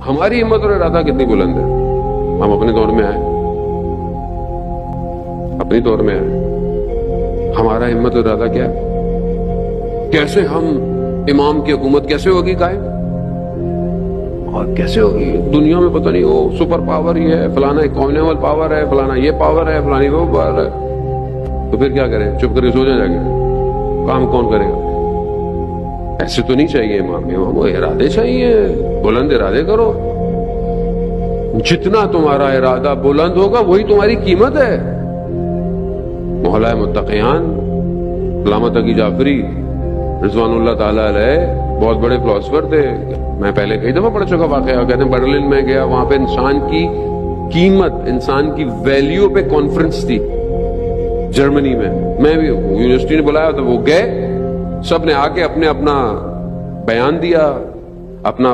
ہماری ہمت اور ارادہ کتنی بلند ہے. ہم اپنے دور میں آئے, اپنی دور میں آئے, ہمارا ہمت اور ارادہ کیا ہے؟ کیسے ہم امام کی حکومت کیسے ہوگی قائم, اور کیسے ہوگی دنیا میں پتہ نہیں وہ سپر پاور یہ ہے, فلانا اکانومل پاور ہے, فلانا یہ پاور ہے, فلانی وہ پاور ہے. تو پھر کیا کریں؟ چپ کر کے سو جائیں جا کے, کام کون کرے گا؟ ایسے تو نہیں چاہیے امام وہ ارادے چاہیے, بلند ارادے کرو. جتنا تمہارا ارادہ بلند ہوگا وہی تمہاری قیمت ہے. محلہ متقیان علامہ تقی جعفری رضوان اللہ تعالیٰ علیہ بہت بڑے فلاسفر تھے. میں پہلے کئی دفعہ پڑھ چکا واقعہ, کہتے ہیں برلن میں گیا, وہاں پہ انسان کی قیمت, انسان کی ویلیو پہ کانفرنس تھی جرمنی میں. میں بھی یونیورسٹی نے بلایا تو وہ گئے, سب نے آ کے اپنے اپنا بیان دیا, اپنا